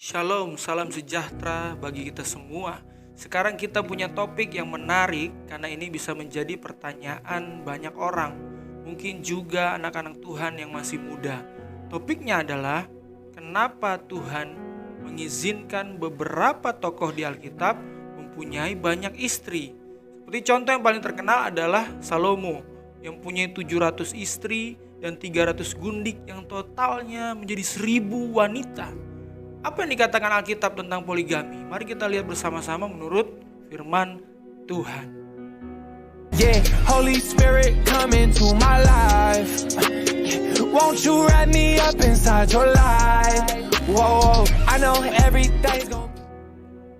Shalom, salam sejahtera bagi kita semua. Sekarang kita punya topik yang menarik karena ini bisa menjadi pertanyaan banyak orang. Mungkin juga anak-anak Tuhan yang masih muda. Topiknya adalah kenapa Tuhan mengizinkan beberapa tokoh di Alkitab mempunyai banyak istri. Seperti contoh yang paling terkenal adalah Salomo yang punya 700 istri dan 300 gundik yang totalnya menjadi 1000 wanita. Apa yang dikatakan Alkitab tentang poligami? Mari kita lihat bersama-sama menurut firman Tuhan. Yeah, Holy Spirit come into my life. Won't you wrap me up inside your light? Whoa, I know everything's gonna.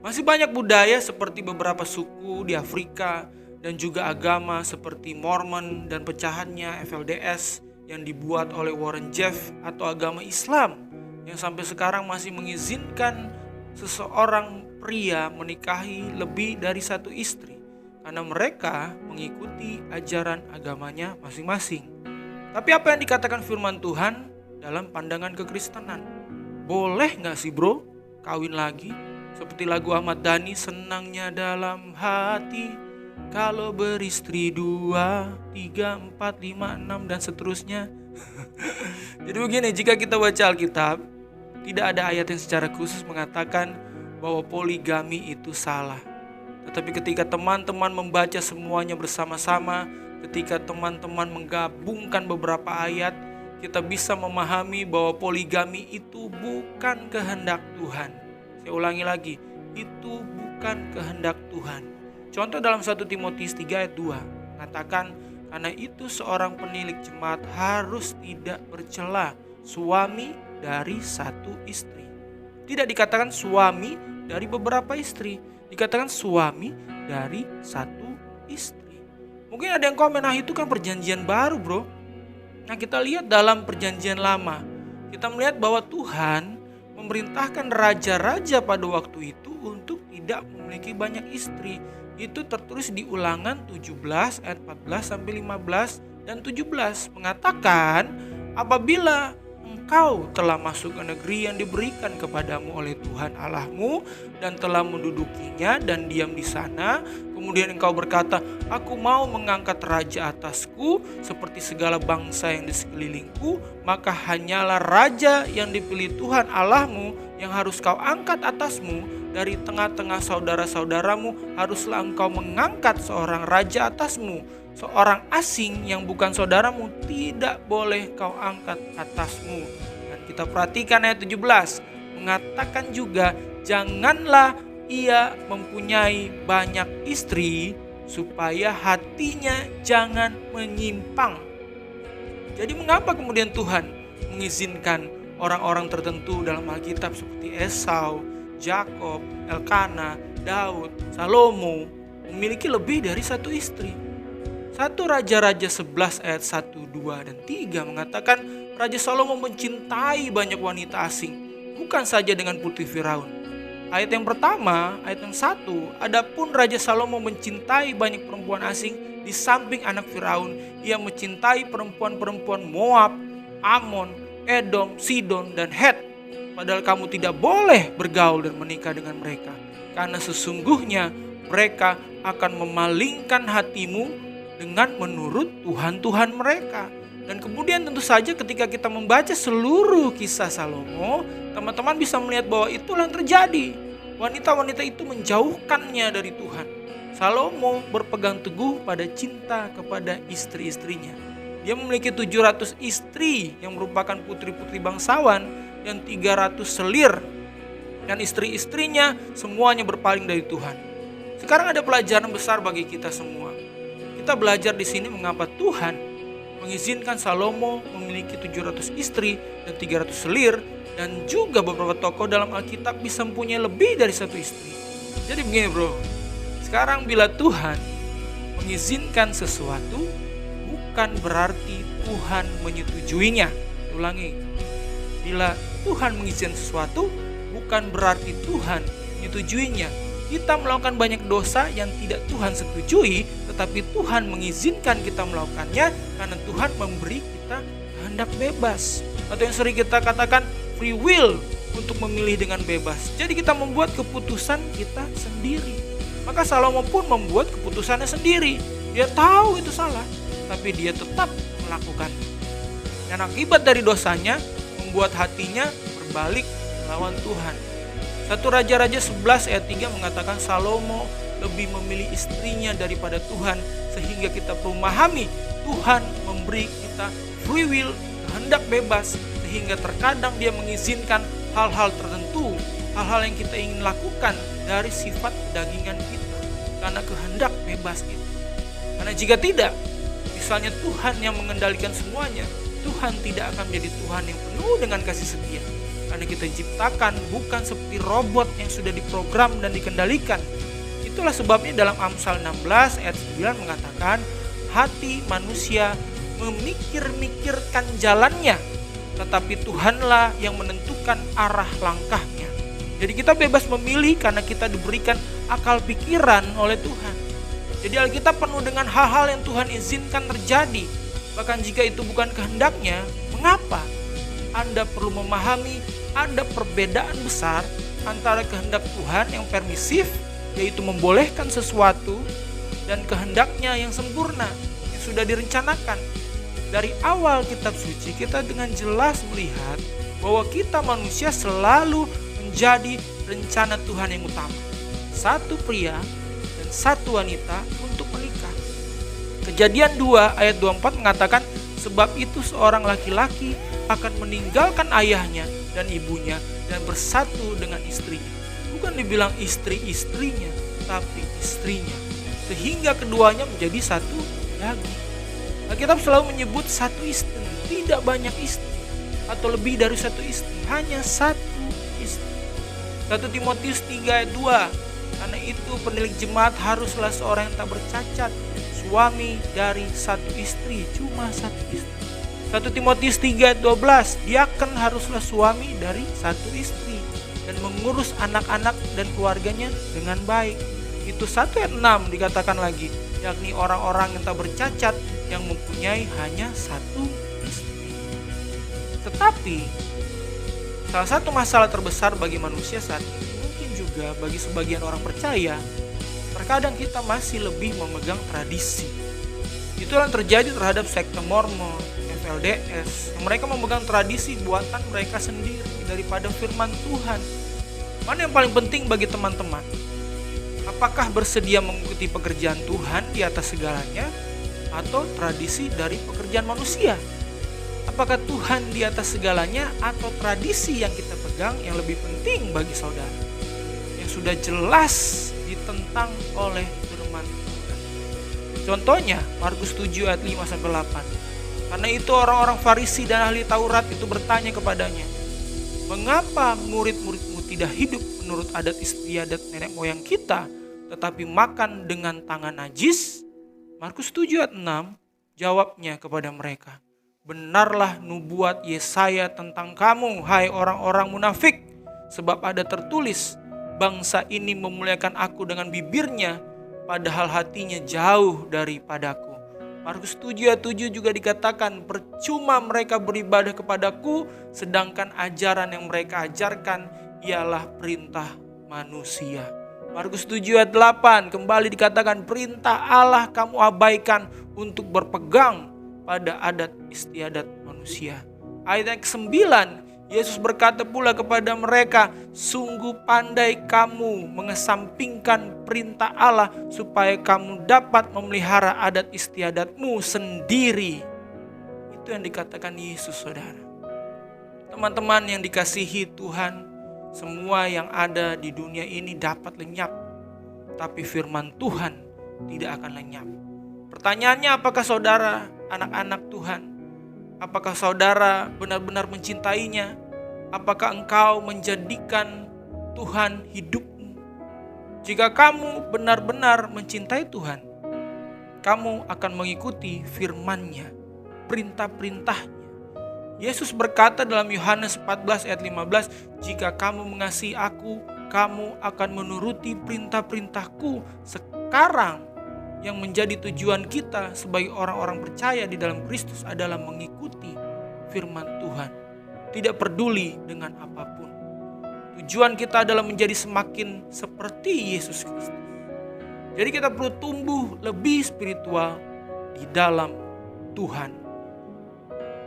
Masih banyak budaya seperti beberapa suku di Afrika dan juga agama seperti Mormon dan pecahannya FLDS yang dibuat oleh Warren Jeffs atau agama Islam yang sampai sekarang masih mengizinkan seseorang pria menikahi lebih dari satu istri karena mereka mengikuti ajaran agamanya masing-masing. Tapi apa yang dikatakan firman Tuhan dalam pandangan kekristenan? Boleh gak sih bro kawin lagi? Seperti lagu Ahmad Dhani, senangnya dalam hati kalau beristri 2, 3, 4, 5, 6 dan seterusnya. Jadi begini, jika kita baca Alkitab, tidak ada ayat yang secara khusus mengatakan bahwa poligami itu salah. Tetapi ketika teman-teman membaca semuanya bersama-sama, ketika teman-teman menggabungkan beberapa ayat, kita bisa memahami bahwa poligami itu bukan kehendak Tuhan. Saya ulangi lagi, itu bukan kehendak Tuhan. Contoh dalam 1 Timotius 3 ayat 2 mengatakan, karena itu seorang penilik jemaat harus tidak bercela suami dari satu istri. Tidak dikatakan suami dari beberapa istri, dikatakan suami dari satu istri. Mungkin ada yang komen, nah itu kan perjanjian baru bro. Nah kita lihat dalam perjanjian lama, kita melihat bahwa Tuhan memerintahkan raja-raja pada waktu itu untuk tidak memiliki banyak istri. Itu tertulis di Ulangan 17 ayat 14 sampai 15 dan 17 mengatakan, apabila engkau telah masuk ke negeri yang diberikan kepadamu oleh Tuhan Allahmu dan telah mendudukinya dan diam di sana, kemudian engkau berkata, aku mau mengangkat raja atasku seperti segala bangsa yang di sekelilingku, maka hanyalah raja yang dipilih Tuhan Allahmu yang harus kau angkat atasmu. Dari tengah-tengah saudara-saudaramu haruslah engkau mengangkat seorang raja atasmu. Seorang asing yang bukan saudaramu tidak boleh kau angkat atasmu. Dan kita perhatikan ayat 17 mengatakan juga, janganlah ia mempunyai banyak istri supaya hatinya jangan menyimpang. Jadi mengapa kemudian Tuhan mengizinkan orang-orang tertentu dalam Alkitab seperti Esau, Yakob, Elkana, Daud, Salomo memiliki lebih dari satu istri? 1 Raja-Raja 11 ayat 1, 2, dan 3 mengatakan Raja Salomo mencintai banyak wanita asing, bukan saja dengan putri Firaun. Ayat yang pertama, ayat yang 1, adapun Raja Salomo mencintai banyak perempuan asing di samping anak Firaun, ia mencintai perempuan-perempuan Moab, Amon, Edom, Sidon, dan Het. Padahal kamu tidak boleh bergaul dan menikah dengan mereka, karena sesungguhnya mereka akan memalingkan hatimu dengan menurut tuhan-tuhan mereka. Dan kemudian tentu saja ketika kita membaca seluruh kisah Salomo, teman-teman bisa melihat bahwa itulah yang terjadi. Wanita-wanita itu menjauhkannya dari Tuhan. Salomo berpegang teguh pada cinta kepada istri-istrinya. Dia memiliki 700 istri yang merupakan putri-putri bangsawan dan 300 selir, dan istri-istrinya semuanya berpaling dari Tuhan. Sekarang ada pelajaran besar bagi kita semua. Kita belajar di sini mengapa Tuhan mengizinkan Salomo memiliki 700 istri dan 300 selir, dan juga beberapa tokoh dalam Alkitab bisa mempunyai lebih dari satu istri. Jadi begini bro, sekarang bila Tuhan mengizinkan sesuatu, bukan berarti Tuhan menyetujuinya. Ulangi, bila Tuhan mengizinkan sesuatu, bukan berarti Tuhan menyetujuinya. Kita melakukan banyak dosa yang tidak Tuhan setujui, tetapi Tuhan mengizinkan kita melakukannya karena Tuhan memberi kita kehendak bebas. Atau yang sering kita katakan free will. untuk memilih dengan bebas. Jadi kita membuat keputusan kita sendiri. Maka Salomo pun membuat keputusannya sendiri. Dia tahu itu salah, tapi dia tetap melakukannya. Dan akibat dari dosanya membuat hatinya berbalik melawan Tuhan. 1 Raja-Raja 11 ayat 3 mengatakan Salomo lebih memilih istrinya daripada Tuhan, sehingga kita perlu memahami Tuhan memberi kita free will, kehendak bebas, sehingga terkadang dia mengizinkan hal-hal tertentu, hal-hal yang kita ingin lakukan dari sifat kedagingan kita, karena kehendak bebas itu. Karena jika tidak, misalnya Tuhan yang mengendalikan semuanya, Tuhan tidak akan menjadi Tuhan yang penuh dengan kasih setia. Karena kita diciptakan bukan seperti robot yang sudah diprogram dan dikendalikan. Itulah sebabnya dalam Amsal 16 ayat 9 mengatakan, hati manusia memikir-mikirkan jalannya, tetapi Tuhanlah yang menentukan arah langkahnya. Jadi kita bebas memilih karena kita diberikan akal pikiran oleh Tuhan. Jadi Alkitab penuh dengan hal-hal yang Tuhan izinkan terjadi. Bahkan jika itu bukan kehendaknya, mengapa? Anda perlu memahami ada perbedaan besar antara kehendak Tuhan yang permisif, yaitu membolehkan sesuatu, dan kehendaknya yang sempurna, yang sudah direncanakan. Dari awal kitab suci kita dengan jelas melihat bahwa kita manusia selalu menjadi rencana Tuhan yang utama. Satu pria dan satu wanita untuk menikah. Kejadian 2 ayat 24 mengatakan, sebab itu seorang laki-laki akan meninggalkan ayahnya dan ibunya dan bersatu dengan istrinya. Bukan dibilang istri-istrinya, tapi istrinya. Sehingga keduanya menjadi satu daging. Alkitab selalu menyebut satu istri, tidak banyak istri. Atau lebih dari satu istri, hanya satu istri. 1 Timotius 3 ayat 2, karena itu penilik jemaat haruslah seorang yang tak bercacat, suami dari satu istri, cuma satu istri. 1 Timotius 3 ayat 12, diaken haruslah suami dari satu istri dan mengurus anak-anak dan keluarganya dengan baik. Itu 1 ayat 6 dikatakan lagi, yakni orang-orang yang tak bercacat yang mempunyai hanya satu istri. Tetapi salah satu masalah terbesar bagi manusia saat ini, mungkin juga bagi sebagian orang percaya, terkadang kita masih lebih memegang tradisi. Itulah yang terjadi terhadap sekte Mormon, FLDS, yang mereka memegang tradisi buatan mereka sendiri daripada firman Tuhan. Mana yang paling penting bagi teman-teman? Apakah bersedia mengikuti pekerjaan Tuhan di atas segalanya, atau tradisi dari pekerjaan manusia? Apakah Tuhan di atas segalanya, atau tradisi yang kita pegang yang lebih penting bagi saudara, yang sudah jelas ditentang oleh firman Tuhan? Contohnya Markus 7 ayat 5-8. Karena itu orang-orang Farisi dan ahli Taurat itu bertanya kepadanya, mengapa murid-muridmu tidak hidup menurut adat istiadat nenek moyang kita, tetapi makan dengan tangan najis? Markus 7 ayat 6 jawabnya kepada mereka, benarlah nubuat Yesaya tentang kamu, hai orang-orang munafik, sebab ada tertulis, bangsa ini memuliakan aku dengan bibirnya, padahal hatinya jauh daripadaku. Markus 7 ayat 7 juga dikatakan, percuma mereka beribadah kepadaku, sedangkan ajaran yang mereka ajarkan ialah perintah manusia. Markus 7 ayat 8 kembali dikatakan, perintah Allah kamu abaikan untuk berpegang pada adat istiadat manusia. Ayat 9, Yesus berkata pula kepada mereka, sungguh pandai kamu mengesampingkan perintah Allah supaya kamu dapat memelihara adat istiadatmu sendiri. Itu yang dikatakan Yesus, saudara. Teman-teman yang dikasihi Tuhan, semua yang ada di dunia ini dapat lenyap, tapi firman Tuhan tidak akan lenyap. Pertanyaannya, apakah saudara anak-anak Tuhan? Apakah saudara benar-benar mencintainya? Apakah engkau menjadikan Tuhan hidupmu? Jika kamu benar-benar mencintai Tuhan, kamu akan mengikuti firman-Nya, perintah-perintahnya. Yesus berkata dalam Yohanes 14 ayat 15, jika kamu mengasihi aku, kamu akan menuruti perintah-perintahku. Sekarang yang menjadi tujuan kita sebagai orang-orang percaya di dalam Kristus adalah mengikuti firman Tuhan. Tidak peduli dengan apapun. Tujuan kita adalah menjadi semakin seperti Yesus Kristus. Jadi kita perlu tumbuh lebih spiritual di dalam Tuhan.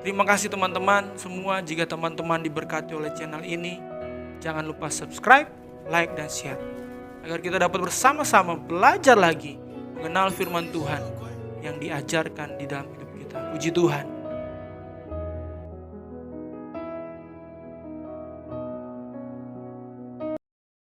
Terima kasih teman-teman semua. Jika teman-teman diberkati oleh channel ini, jangan lupa subscribe, like, dan share. Agar kita dapat bersama-sama belajar lagi mengenal firman Tuhan yang diajarkan di dalam hidup kita. Puji Tuhan.